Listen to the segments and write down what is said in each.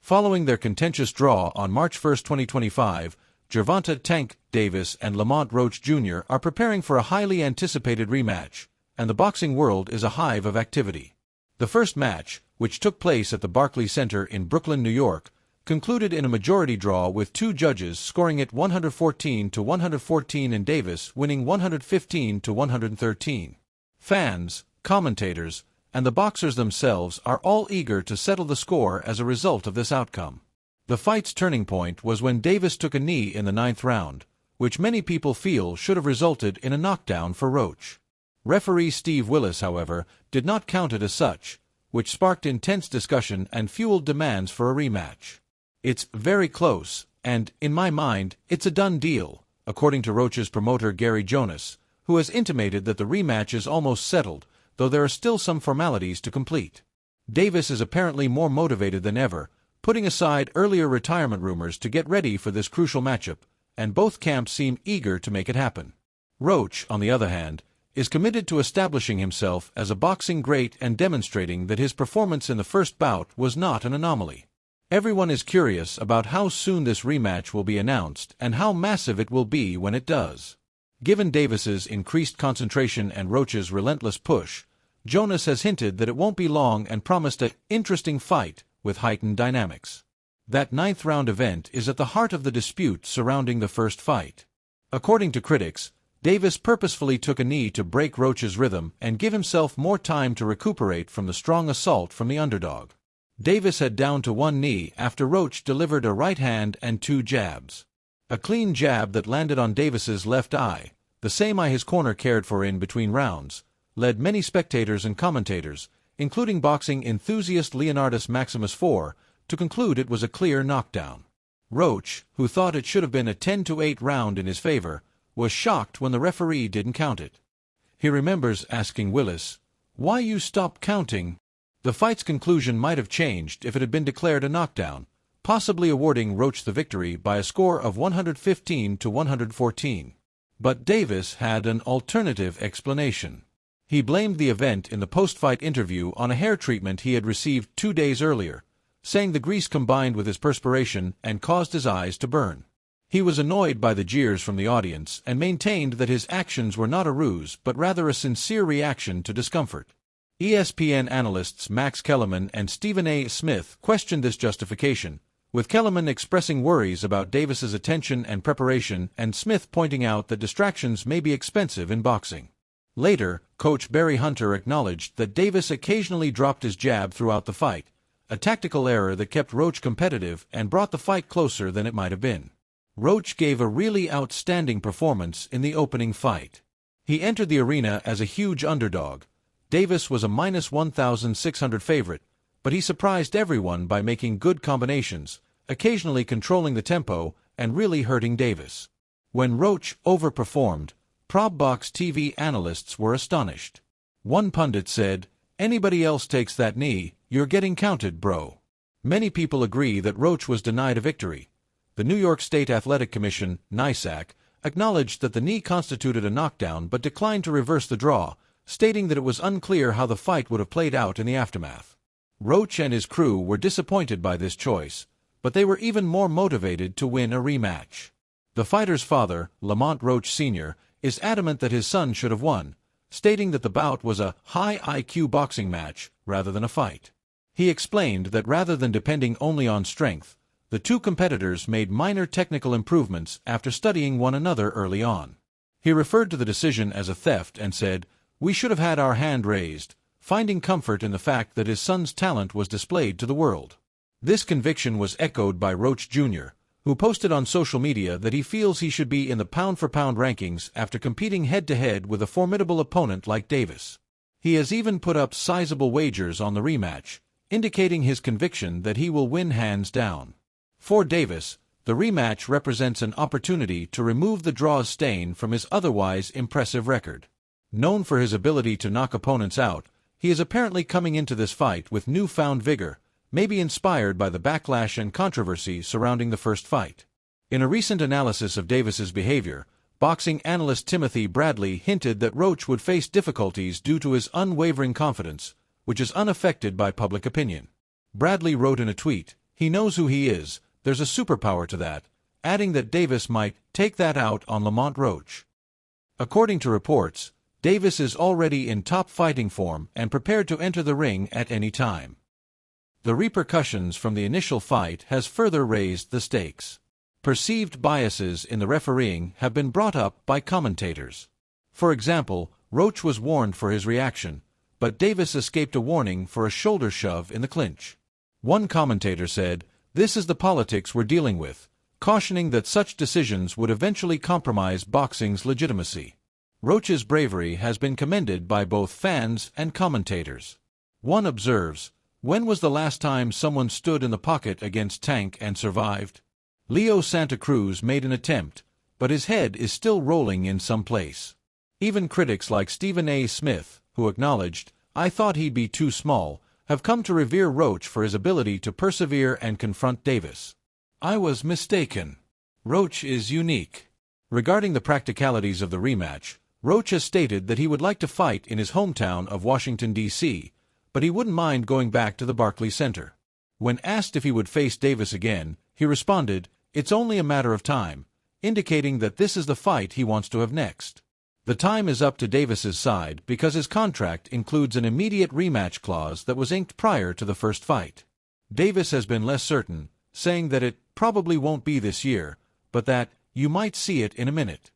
Following their contentious draw on March 1, 2025, Gervonta "Tank" Davis and Lamont Roach Jr. are preparing for a highly anticipated rematch, and the boxing world is a hive of activity. The first match, which took place at the Barclays Center in Brooklyn, New York, concluded in a majority draw with two judges scoring it 114-114 and Davis winning 115-113. Fans, commentators, and the boxers themselves are all eager to settle the score as a result of this outcome. The fight's turning point was when Davis took a knee in the 9th round, which many people feel should have resulted in a knockdown for Roach. Referee Steve Willis, however, did not count it as such, which sparked intense discussion and fueled demands for a rematch. "It's very close, and, in my mind, it's a done deal," according to Roach's promoter Gary Jonas, who has intimated that the rematch is almost settled, though there are still some formalities to complete. Davis is apparently more motivated than ever, putting aside earlier retirement rumors to get ready for this crucial matchup, and both camps seem eager to make it happen. Roach, on the other hand, is committed to establishing himself as a boxing great and demonstrating that his performance in the first bout was not an anomaly. Everyone is curious about how soon this rematch will be announced and how massive it will be when it does. Given Davis's increased concentration and Roach's relentless push, Jonas has hinted that it won't be long and promised an interesting fight with heightened dynamics. That 9th round event is at the heart of the dispute surrounding the first fight. According to critics, Davis purposefully took a knee to break Roach's rhythm and give himself more time to recuperate from the strong assault from the underdog. Davis had down to one knee after Roach delivered a right hand and two jabs. A clean jab that landed on Davis's left eye, the same eye his corner cared for in between rounds, led many spectators and commentators, including boxing enthusiast Leonardus Maximus IV, to conclude it was a clear knockdown. Roach, who thought it should have been a 10-8 round in his favor, was shocked when the referee didn't count it. He remembers asking Willis, "Why you stopped counting?" The fight's conclusion might have changed if it had been declared a knockdown, possibly awarding Roach the victory by a score of 115-114. But Davis had an alternative explanation. He blamed the event in the post-fight interview on a hair treatment he had received 2 days earlier, saying the grease combined with his perspiration and caused his eyes to burn. He was annoyed by the jeers from the audience and maintained that his actions were not a ruse but rather a sincere reaction to discomfort. ESPN analysts Max Kellerman and Stephen A. Smith questioned this justification, with Kellerman expressing worries about Davis's attention and preparation and Smith pointing out that distractions may be expensive in boxing. Later, coach Barry Hunter acknowledged that Davis occasionally dropped his jab throughout the fight, a tactical error that kept Roach competitive and brought the fight closer than it might have been. Roach gave a really outstanding performance in the opening fight. He entered the arena as a huge underdog. Davis was a -1,600 favorite, but he surprised everyone by making good combinations, occasionally controlling the tempo and really hurting Davis. When Roach overperformed, ProbBox TV analysts were astonished. One pundit said, "Anybody else takes that knee, you're getting counted, bro." Many people agree that Roach was denied a victory. The New York State Athletic Commission, NYSAC, acknowledged that the knee constituted a knockdown but declined to reverse the draw, stating that it was unclear how the fight would have played out in the aftermath. Roach and his crew were disappointed by this choice, but they were even more motivated to win a rematch. The fighter's father, Lamont Roach Sr., is adamant that his son should have won, stating that the bout was a high IQ boxing match rather than a fight. He explained that rather than depending only on strength, the two competitors made minor technical improvements after studying one another early on. He referred to the decision as a theft and said, "We should have had our hand raised," finding comfort in the fact that his son's talent was displayed to the world. This conviction was echoed by Roach Jr., who posted on social media that he feels he should be in the pound-for-pound rankings after competing head-to-head with a formidable opponent like Davis. He has even put up sizable wagers on the rematch, indicating his conviction that he will win hands down. For Davis, the rematch represents an opportunity to remove the draw's stain from his otherwise impressive record. Known for his ability to knock opponents out, he is apparently coming into this fight with newfound vigor, maybe inspired by the backlash and controversy surrounding the first fight. In a recent analysis of Davis's behavior, boxing analyst Timothy Bradley hinted that Roach would face difficulties due to his unwavering confidence, which is unaffected by public opinion. Bradley wrote in a tweet, He knows who he is, there's a superpower to that, adding that Davis might take that out on Lamont Roach. According to reports, Davis is already in top fighting form and prepared to enter the ring at any time. The repercussions from the initial fight has further raised the stakes. Perceived biases in the refereeing have been brought up by commentators. For example, Roach was warned for his reaction, but Davis escaped a warning for a shoulder shove in the clinch. One commentator said, "This is the politics we're dealing with," cautioning that such decisions would eventually compromise boxing's legitimacy. Roach's bravery has been commended by both fans and commentators. One observes, "When was the last time someone stood in the pocket against Tank and survived?" Leo Santa Cruz made an attempt, but his head is still rolling in some place. Even critics like Stephen A. Smith, who acknowledged, "I thought he'd be too small," have come to revere Roach for his ability to persevere and confront Davis. "I was mistaken. Roach is unique." Regarding the practicalities of the rematch, Roach has stated that he would like to fight in his hometown of Washington, D.C., but he wouldn't mind going back to the Barclays Center. When asked if he would face Davis again, he responded, "It's only a matter of time," indicating that this is the fight he wants to have next. The time is up to Davis's side because his contract includes an immediate rematch clause that was inked prior to the first fight. Davis has been less certain, saying that it probably won't be this year, but that you might see it in a minute.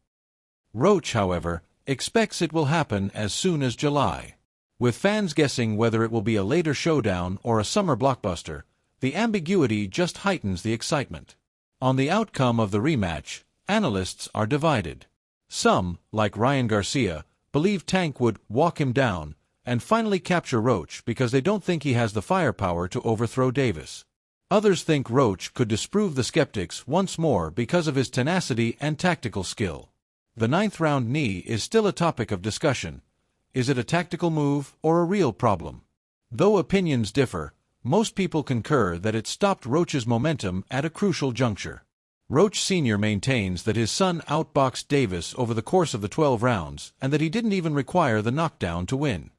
Roach, however, expects it will happen as soon as July. With fans guessing whether it will be a later showdown or a summer blockbuster, the ambiguity just heightens the excitement. On the outcome of the rematch, analysts are divided. Some, like Ryan Garcia, believe Tank would walk him down and finally capture Roach because they don't think he has the firepower to overthrow Davis. Others think Roach could disprove the skeptics once more because of his tenacity and tactical skill. The ninth-round knee is still a topic of discussion. Is it a tactical move or a real problem? Though opinions differ, most people concur that it stopped Roach's momentum at a crucial juncture. Roach Sr. maintains that his son outboxed Davis over the course of the 12 rounds and that he didn't even require the knockdown to win.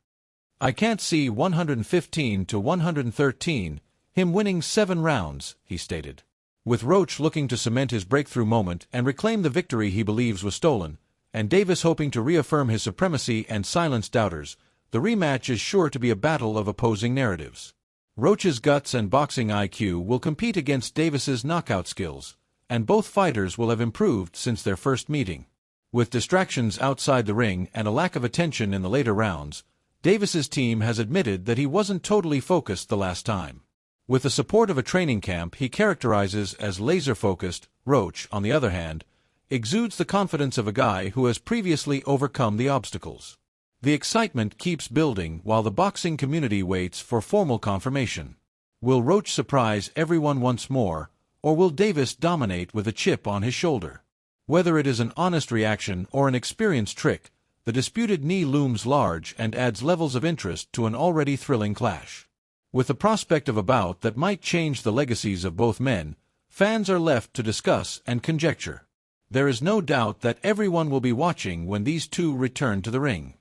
"I can't see 115 to 113, him winning 7 rounds, he stated. With Roach looking to cement his breakthrough moment and reclaim the victory he believes was stolen, and Davis hoping to reaffirm his supremacy and silence doubters, the rematch is sure to be a battle of opposing narratives. Roach's guts and boxing IQ will compete against Davis's knockout skills, and both fighters will have improved since their first meeting. With distractions outside the ring and a lack of attention in the later rounds, Davis's team has admitted that he wasn't totally focused the last time. With the support of a training camp he characterizes as laser-focused, Roach, on the other hand, exudes the confidence of a guy who has previously overcome the obstacles. The excitement keeps building while the boxing community waits for formal confirmation. Will Roach surprise everyone once more, or will Davis dominate with a chip on his shoulder? Whether it is an honest reaction or an experienced trick, the disputed knee looms large and adds levels of interest to an already thrilling clash. With the prospect of a bout that might change the legacies of both men, fans are left to discuss and conjecture. There is no doubt that everyone will be watching when these two return to the ring.